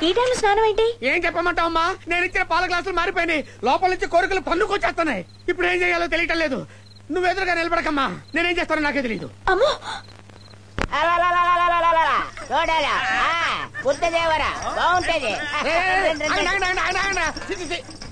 ఈ టైంలో స్నానం ఏంటి? ఏం చెప్పమంటావమ్మా, నేను ఇచ్చిన పాల గ్లాసులు మారిపోయినాయి, లోపల నుంచి కోరికలు పన్నుకొచ్చేస్తున్నాయి. ఇప్పుడు ఏం చేయాలో తెలియటం లేదు. నువ్వు ఎదురుగా నిలబడకమ్మా, నేనేం చేస్తానో నాకే తెలియదు. అమ్మో,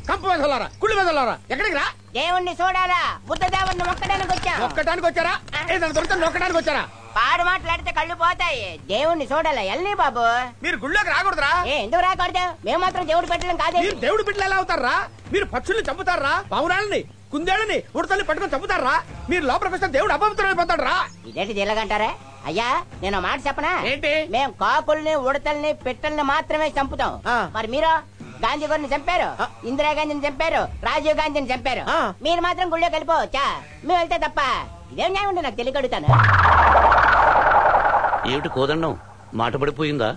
కంపు వెదలారా, కుళ్ళు వెదలారా, ఎక్కడికి రా? దేవుణ్ణి చూడాలా, బుద్ధదేవుణ్ణి మొక్కడానికి వచ్చా. మొక్కడానికి వచ్చారా? ఏదైనా దొరికితే నొక్కడానికి వచ్చారా? పాడు మాట్లాడితే కళ్ళు పోతాయి. దేవుణ్ణి చూడాలా, ఎల్లి బాబు. మీరు గుళ్ళోకి రాకూడదురా. ఎందుకు రాకూడదు? మేము మాత్రం దేవుడు పెట్టడం కాదు. మీరు దేవుడు బిడ్డలు ఎలా అవుతారా? మీరు పక్షుల్ని చంపుతారా? పావురాళ్ళని, కుందేళ్ళని, ఉడతల్ని పట్టుకొని చంపుతారా? మీరు లోపలికి వస్తే దేవుడు అపవిత్రమైపోతాడు రా. ఇదేంటి జిల్లగంటారా? అయ్యా, నేను మాట చెప్పనా? ఏంటి? మేము కాకుల్ని, ఉడతల్ని, పిట్టల్ని మాత్రమే చంపుతాం. మరి మీరు గాంధీ గారిని చంపారు, ఇందిరాగాంధీని చంపారు, రాజీవ్ గాంధీని చంపారు. మీరు మాత్రం గుళ్ళో కలిపోవచ్చా? మేము వెళ్తే తప్ప ఇదేం న్యాయం ఉండి నాకు తెలియగడుగుతాను. ఏమిటి కోదండం, మాట పడిపోయిందా?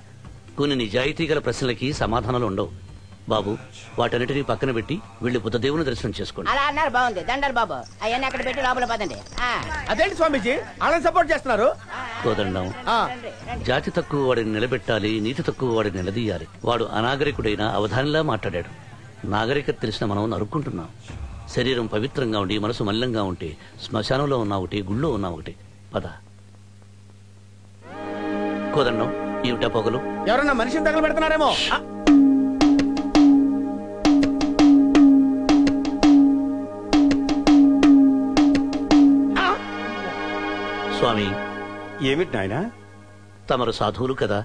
కొన్ని నిజాయితీ గల ప్రశ్నలకి సమాధానాలు ఉండవు బాబు. వాటన్నిటినీ పక్కన పెట్టి వెళ్లి బుద్ధదేవుని దర్శనం చేసుకోండి. అలా అన్నారు, బాగుంది. దండలు బాబు, అవన్నీ అక్కడ పెట్టి లోపల పదండి. అదేంటి స్వామీజీ అలా సపోర్ట్ చేస్తున్నారు? కోదండం, జాతి తక్కువ వాడిని నిలబెట్టాలి, నీతి తక్కువ వాడిని నిలదీయాలి. వాడు అనాగరికుడైన అవధానిలా మాట్లాడాడు. నాగరికత తెలిసిన మనం నరుక్కుంటున్నాం. శరీరం పవిత్రంగా ఉండి మనసు మల్లంగా ఉంటే శ్మశానంలో ఉన్నా ఒకటి, గుళ్ళో ఉన్నా ఒకటి. పద. కోదండం, ఏమిటా పొగలు? ఎవరన్నా మనిషిని తగలు పెడుతున్నారేమో. స్వామి, ఏమిటి నాయనా? తమరు సాధువులు కదా,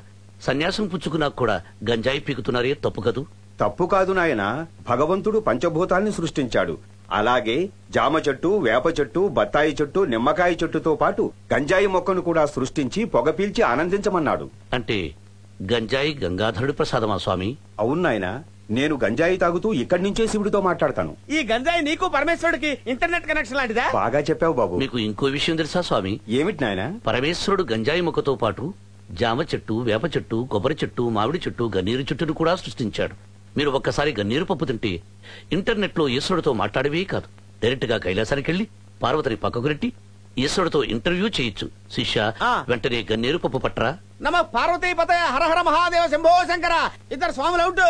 సన్యాసం పుచ్చుకున్నాక కూడా గంజాయి పీకుతున్నారే, తప్పు కదూ? తప్పు కాదు నాయనా. భగవంతుడు పంచభూతాల్ని సృష్టించాడు. అలాగే జామ చెట్టు, వేప చెట్టు, బత్తాయి చెట్టు, నిమ్మకాయ చెట్టుతో పాటు గంజాయి మొక్కను కూడా సృష్టించి పొగ పీల్చి ఆనందించమన్నాడు. అంటే గంజాయి గంగాధరుడి ప్రసాదమా స్వామి? అవును నాయనా, నేను గంజాయి తాగుతూ ఇక్కడి నుంచే శివుడితో మాట్లాడతాను. ఈ గంజాయి నీకు పరమేశ్వరుడికి ఇంటర్నెట్ కనెక్షన్ లాంటిదా? బాగా చెప్పావు బాబు. మీకు ఇంకో విషయం తెలుసా స్వామి? ఏమిటి నాయనా? పరమేశ్వరుడు గంజాయి మొక్కతో పాటు జామ చెట్టు, వేప చెట్టు, కొబ్బరి చెట్టు, మామిడి చెట్టు, గన్నీరు చెట్టును కూడా సృష్టించాడు. మీరు ఒక్కసారి గన్నీరు పప్పు తింటే ఇంటర్నెట్ లో ఈశ్వరుడితో మాట్లాడవే కాదు, డైరెక్ట్ గా కైలాసానికి వెళ్లి పార్వతిని పక్కకు నెట్టి ఈశ్వరుడితో ఇంటర్వ్యూ చేయొచ్చు. శిష్య, వెంటనే గన్నీరు పప్పు పట్రా. నమ పార్వతీ పతయ హర హర మహాదేవ శంభో శంకర. ఇద్దరు స్వాములు అవుట్.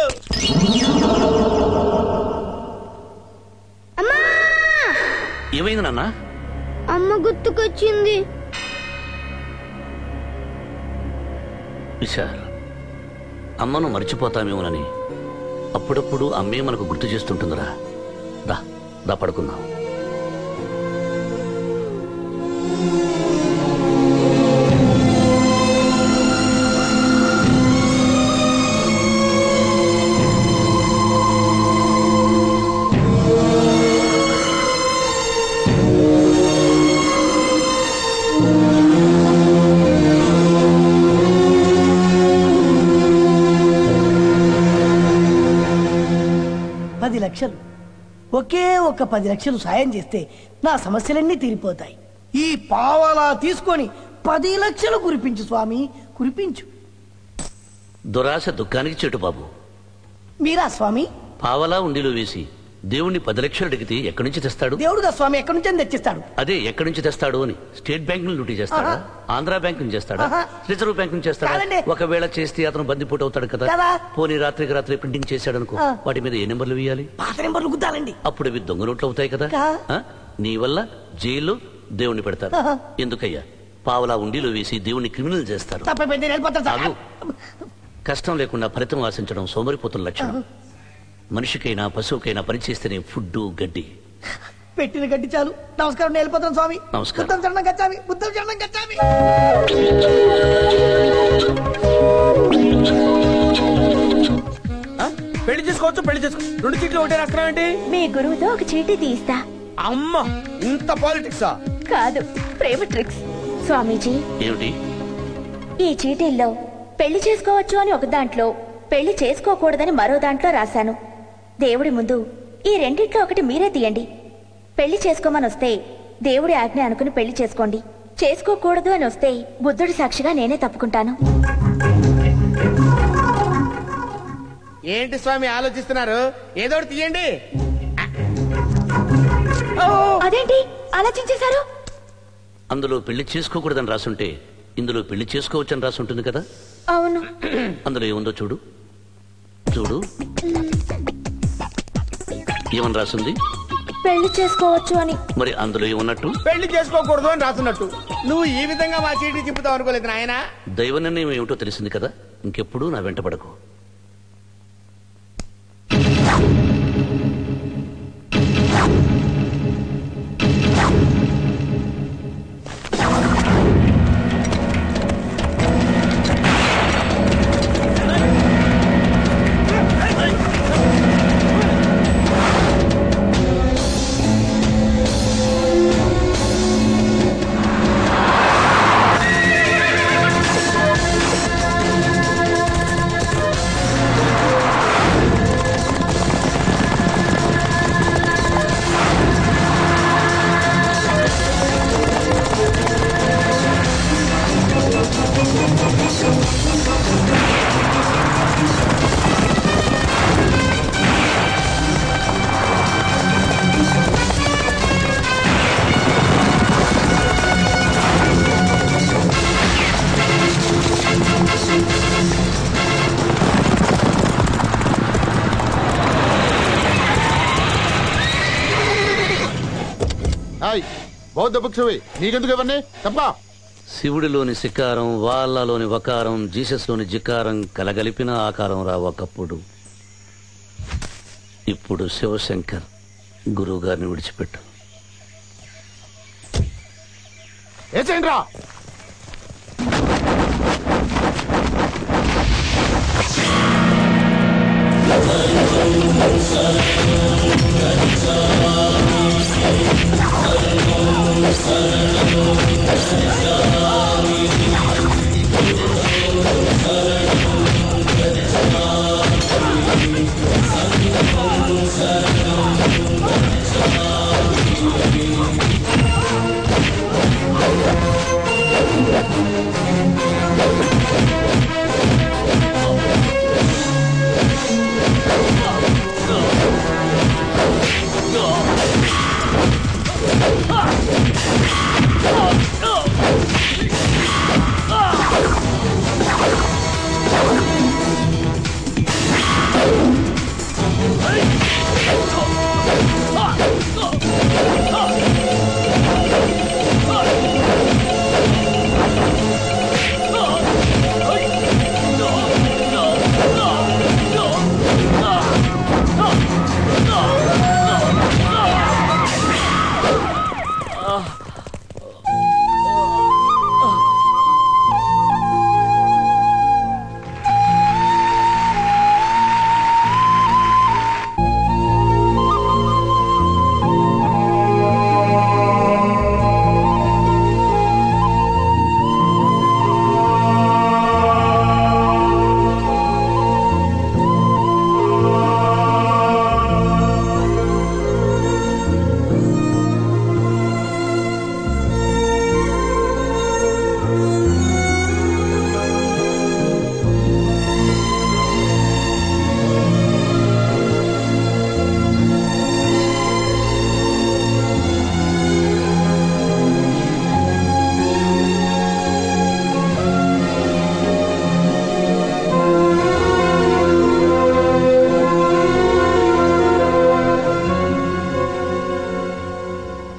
ఏమైంది నాన్న? అమ్మ గుర్తుకొచ్చింది. విశాల్, అమ్మను మర్చిపోతామేమోనని అప్పుడప్పుడు అమ్మే మనకు గుర్తు చేస్తుంటుందిరా. దా దా పడుకుందాం. ఒకే ఒక 10 లక్షలు సాయం చేస్తే నా సమస్యలన్నీ తీరిపోతాయి. ఈ పావలా తీసుకొని 10 లక్షలు కురిపించు స్వామి, కురిపించు. దురాశ దుఃఖానికి చెట్టు బాబు. మీరా స్వామి? పావలా ఉండిలో వేసి దేవుణ్ణి 10 లక్షలు అడిగితే ఎక్కడి నుంచి తెస్తాడు? దేవుడుగా స్వామి, ఎక్కడి నుంచి తెచ్చిస్తాడు? అదే ఎక్కడి నుంచి తెస్తాడు అని. స్టేట్ బ్యాంక్ ను లూటీ చేస్తాడా? ఆంధ్రా బ్యాంక్ ను చేస్తాడా? రిజర్వ్ బ్యాంక్ ను చేస్తాడా? ఒకవేళ చేస్తే అతను బందిపోటు అవుతాడు కదా. పోనీ రాత్రికి రాత్రి ప్రింటింగ్ చేశాడు అనుకో, వాటి మీద ఏ నెంబర్లు వేయాలి? పాత నెంబర్లు గుద్దాలండి. అప్పుడు ఇవి దొంగ నోట్లు అవుతాయి కదా. నీ వల్ల జైల్లో దేవుణ్ణి పెడతారు. ఎందుకయ్యా? పావలా ఉండిలో వేసి దేవుణ్ణి క్రిమినల్ చేస్తారు. కష్టం లేకుండా ఫలితం ఆశించడం సోమరిపోతున్న లక్షణం. మనిషికైనా పశువుకైనా పనిచేస్తేనే ఫుడ్, గడ్డి. పెట్టిన గడ్డి చాలు. నమస్కారం, నేను వెళ్ళిపోతాను స్వామి. నమస్కారం. బుద్ధం చరణం గచ్చామి, బుద్ధం చరణం గచ్చామి. పెళ్లి చేసుకోవచ్చు, పెళ్లి చేసుకో. 2 చీట్లు ఒకటే రాస్తున్నావేంటి? మీ గురువుతో ఒక చీటీ తీస్తా. అమ్మ, ఇంత పాలిటిక్సా? కాదు, ప్రేమ ట్రిక్స్. స్వామీజీ, ఏమిటి ఈ చీటీల్లో పెళ్లి చేసుకోవచ్చు అని ఒక దాంట్లో, పెళ్లి చేసుకోకూడదని మరో దాంట్లో రాశాను. దేవుడి ముందు ఈ రెండిట్లో ఒకటి మీరే తీయండి. పెళ్లి చేసుకోమని వస్తే దేవుడి ఆజ్ఞ అనుకుని పెళ్లి చేసుకోండి. చేసుకోకూడదు అని వస్తే బుద్ధుడి సాక్షిగా నేనే తప్పుకుంటాను. ఏంటి స్వామి ఆలోచిస్తున్నారు? ఏదో తీయండి. ఆలోచించేశారు? అందులో పెళ్లి చేసుకోకూడదని రాసుంటే ఇందులో పెళ్లి చేసుకోవచ్చని రాసి ఉంటుంది కదా. అవును. అందులో ఏముందో చూడు. చూడు ఏమని రాసింది? పెళ్లి చేసుకోవచ్చు అని. మరి అందులో ఏమన్నట్టు? పెళ్లి చేసుకోకూడదు అని రాస్తున్నట్టు. నువ్వు ఈ విధంగా మా చీటీ తిప్పుతావు అనుకోలేదు నాయన. దైవ నిర్ణయం ఏమిటో తెలిసింది కదా, ఇంకెప్పుడు నా వెంట పడకు. బౌద్ధ భిక్షువి, నీకెందుకు ఇవన్నీ చెప్పా? శివుడిలోని శికారం, వాళ్ళలోని వకారం, జీసస్ లోని జికారం కలగలిపిన ఆకారం రా ఒకప్పుడు. ఇప్పుడు శివశంకర్ గురువు గారిని విడిచిపెట్టు. ఏసేంద్రా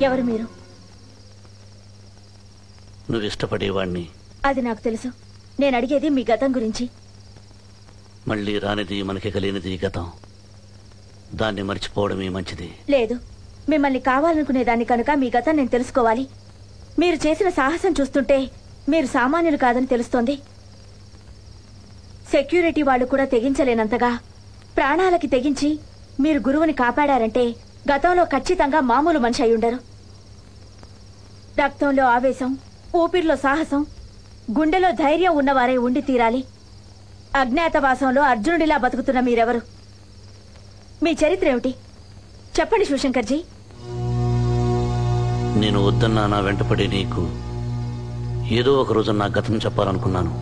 ఎవరు మీరు? నువ్వు ఇష్టపడేవాణ్ణి. అది నాకు తెలుసు. నేను అడిగేది మీ గతం గురించి. మళ్ళీ రానిది, మనకి కలిగినది గతం. దాన్ని మర్చిపోవడమే మంచిది. లేదు, మిమ్మల్ని కావాలనుకునేదాన్ని కనుక మీ గతం నేను తెలుసుకోవాలి. మీరు చేసిన సాహసం చూస్తుంటే మీరు సామాన్యులు కాదని తెలుస్తోంది. సెక్యూరిటీ వాళ్ళు కూడా తెగించలేనంతగా ప్రాణాలకి తెగించి మీరు గురువుని కాపాడారంటే గతంలో ఖచ్చితంగా మామూలు మనిషి అయి ఉండరు. రక్తంలో ఆవేశం, ఊపిరిలో సాహసం, గుండెలో ధైర్యం ఉన్నవారే ఉండి తీరాలి. అజ్ఞాతవాసంలో అర్జునుడిలా బతుకుతున్న మీరెవరు? మీ చరిత్ర ఏమిటి చెప్పండి శివశంకర్జీ. నేను వద్దన్నా నా వెంటపడి నీకు ఏదో ఒక రోజు నా గతం చెప్పాలనుకున్నాను.